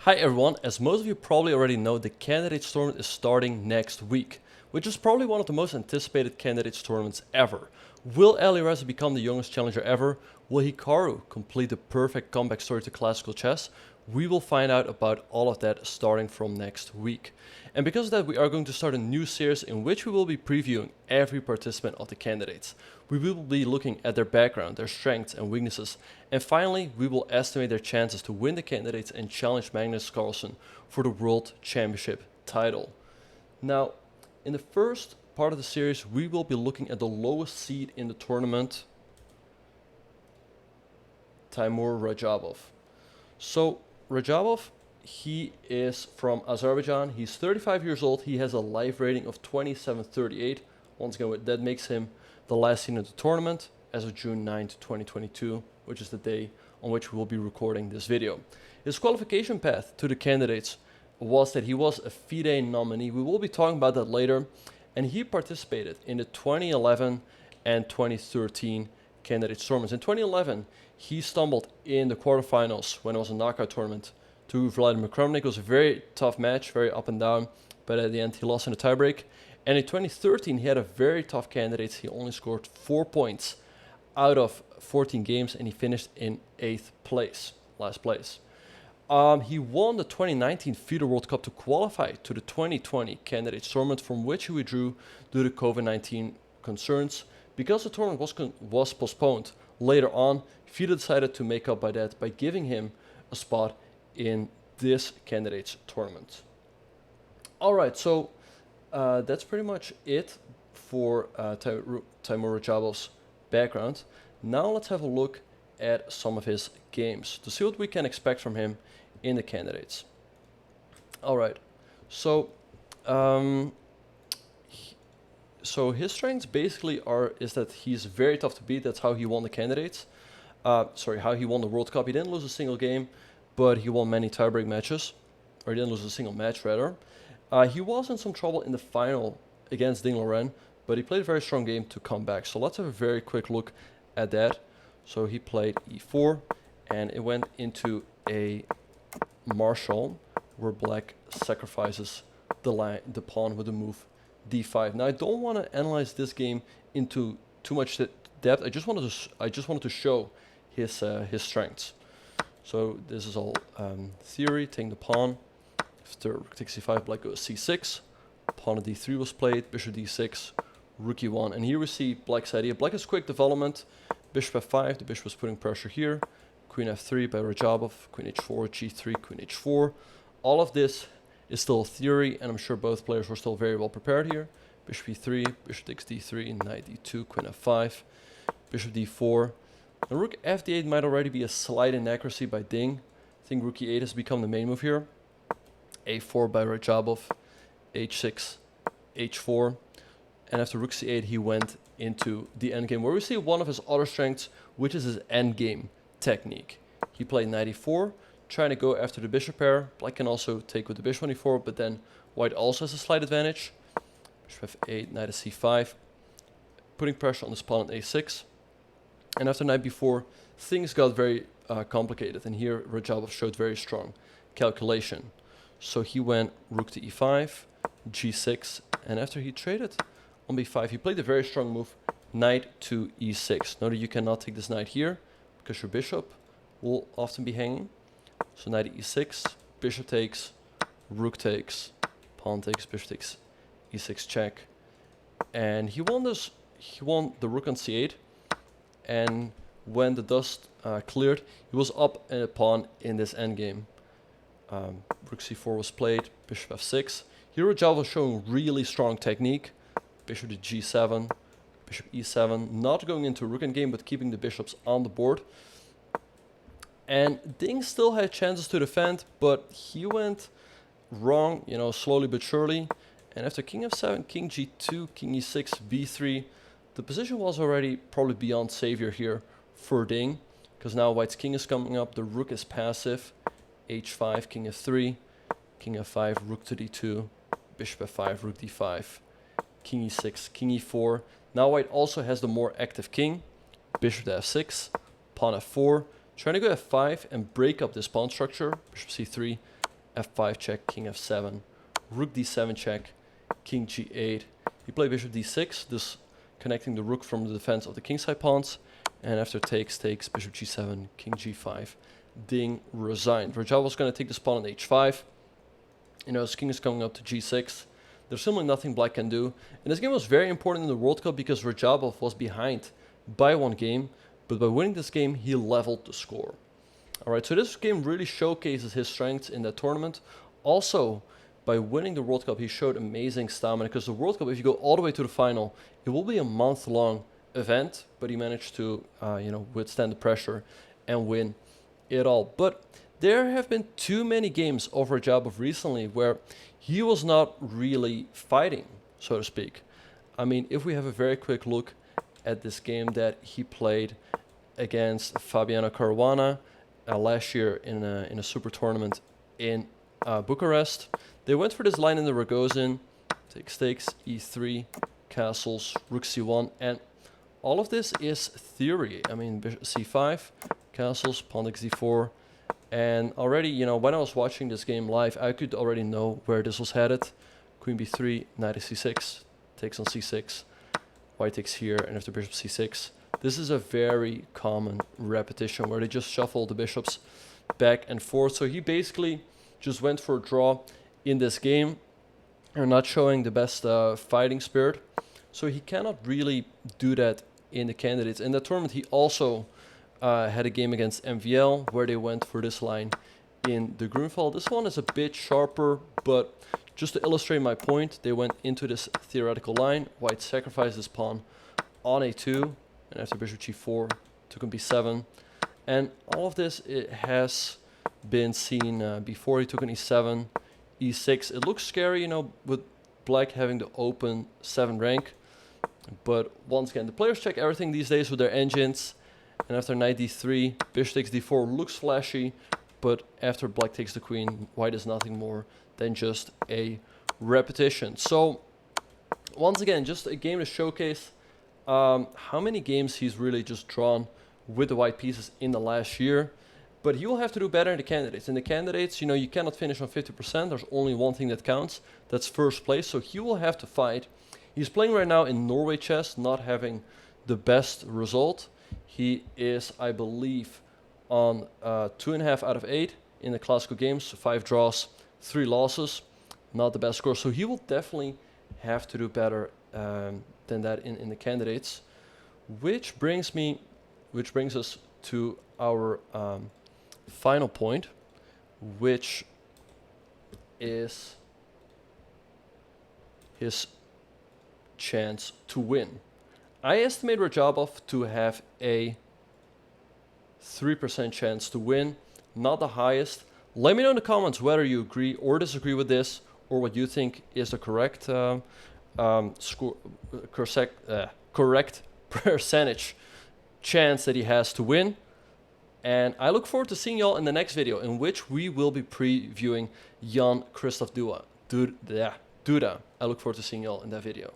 Hi everyone, as most of you probably already know, the Candidates Tournament is starting next week, which is probably one of the most anticipated Candidates Tournaments ever. Will Alireza become the youngest challenger ever? Will Hikaru complete the perfect comeback story to classical chess? We will find out about all of that starting from next week. And because of that, we are going to start a new series in which we will be previewing every participant of the candidates. We will be looking at their background, their strengths and weaknesses, and finally, we will estimate their chances to win the candidates and challenge Magnus Carlsen for the World Championship title. Now, in the first part of the series, we will be looking at the lowest seed in the tournament, Teimour Radjabov. So, Radjabov, he is from Azerbaijan. He's 35 years old. He has a live rating of 27.38. Once again, that makes him the last seed in the tournament as of June 9th, 2022, which is the day on which we will be recording this video. His qualification path to the candidates was that he was a FIDE nominee. We will be talking about that later. And he participated in the 2011 and 2013 candidates tournaments. In 2011, he stumbled in the quarterfinals when it was a knockout tournament to Vladimir Kramnik. It was a very tough match, very up and down, but at the end he lost in a tiebreak. And in 2013, he had a very tough candidate. He only scored 4 points out of 14 games, and he finished in 8th place, last place. He won the 2019 FIDE World Cup to qualify to the 2020 candidates tournament, from which he withdrew due to COVID-19 concerns. Because the tournament was postponed later on, FIDE decided to make up by that by giving him a spot in this candidates tournament. Alright, so that's pretty much it for Teimour Radjabov's background. Now let's have a look at some of his games to see what we can expect from him in the candidates. Alright, so his strengths basically is that he's very tough to beat. That's how he won the candidates. How he won the World Cup. He didn't lose a single game, but he won many tiebreak matches, or he didn't lose a single match rather. He was in some trouble in the final against Ding Liren, but he played a very strong game to come back. So let's have a very quick look at that. So he played e4, and it went into a marshal where black sacrifices the pawn with the move d5. Now I don't want to analyze this game into too much depth. I just wanted to show his strengths. So this is all theory. Taking the pawn. After rook takes c5, black goes c6. Pawn at d3 was played. Bishop d6. Rook e1. And here we see black's idea. Black has quick development. Bishop f5. The bishop was putting pressure here. Queen f3 by Radjabov. Queen h4, g3, queen h4. All of this is still theory, and I'm sure both players were still very well prepared here. Bishop e3, bishop takes d3, knight d2, queen f5, bishop d4. And rook f8 might already be a slight inaccuracy by Ding. I think rook e8 has become the main move here. a4 by Radjabov, h6, h4. And after rook c8, he went into the endgame, where we see one of his other strengths, which is his endgame technique. He played knight e4, trying to go after the bishop pair. Black can also take with the bishop on e4, but then white also has a slight advantage. Bishop f8, knight to c5, putting pressure on this pawn at a6. And after knight b4, things got very complicated, and here Radjabov showed very strong calculation. So he went rook to e5, g6, and after he traded on b5, he played a very strong move, knight to e6. Note that you cannot take this knight here, because your bishop will often be hanging. So knight e6, bishop takes, rook takes, pawn takes, bishop takes, e6 check. And he won the rook on c8, and when the dust cleared, he was up a pawn in this endgame. Rook c4 was played, bishop f6. Here Radjabov was showing really strong technique. Bishop to g7, bishop e7, not going into rook endgame, but keeping the bishops on the board. And Ding still had chances to defend, but he went wrong, slowly but surely. And after king f7, king g2, king e6, b3, the position was already probably beyond savior here for Ding, because now white's king is coming up, the rook is passive, h5, king f3, king f5, rook to d2, bishop f5, rook d5, king e6, king e4. Now white also has the more active king, bishop to f6, pawn f4, trying to go f5 and break up this pawn structure, bishop c3, f5 check, king f7, rook d7 check, king g8. He played bishop d6, thus connecting the rook from the defense of the kingside pawns. And after takes, bishop g7, king g5. Ding resigned. Radjabov was going to take this pawn on h5. You know, his king is coming up to g6. There's simply nothing black can do. And this game was very important in the World Cup because Radjabov was behind by 1 game. But by winning this game, he leveled the score. Alright, so this game really showcases his strengths in that tournament. Also, by winning the World Cup, he showed amazing stamina. Because the World Cup, if you go all the way to the final, it will be a month-long event. But he managed to, withstand the pressure and win it all. But there have been too many games of Radjabov recently where he was not really fighting, so to speak. I mean, if we have a very quick look at this game that he played against Fabiano Caruana last year in a super tournament in Bucharest. They went for this line in the Rogozin, takes, e3, castles, rook c1, and all of this is theory. I mean, bishop c5, castles, pawn takes d4, and already, when I was watching this game live, I could already know where this was headed. Queen b3, knight c6, takes on c6, white takes here, and after bishop c6. This is a very common repetition where they just shuffle the bishops back and forth. So he basically just went for a draw in this game and not showing the best fighting spirit. So he cannot really do that in the candidates. In the tournament, he also had a game against MVL where they went for this line in the Grunfeld. This one is a bit sharper, but just to illustrate my point, they went into this theoretical line. White sacrificed his pawn on a2. And after bishop g4, took on b7. And all of this, it has been seen before. He took on e7, e6. It looks scary, with black having the open 7 rank. But once again, the players check everything these days with their engines. And after knight d3, bishop takes d4 looks flashy. But after black takes the queen, white is nothing more than just a repetition. So, once again, just a game to showcase how many games he's really just drawn with the white pieces in the last year. But he will have to do better in the candidates. In the candidates, you cannot finish on 50%. There's only one thing that counts. That's first place. So he will have to fight. He's playing right now in Norway chess, not having the best result. He is, I believe, on 2.5 out of 8 in the classical games. 5 draws, 3 losses. Not the best score. So he will definitely have to do better than that in the candidates, which brings us to our final point, which is his chance to win. I estimate Radjabov to have a 3% chance to win, not the highest. Let me know in the comments whether you agree or disagree with this, or what you think is the correct correct percentage chance that he has to win. And I look forward to seeing y'all in the next video, in which we will be previewing Jan-Krzysztof Duda. I look forward to seeing y'all in that video.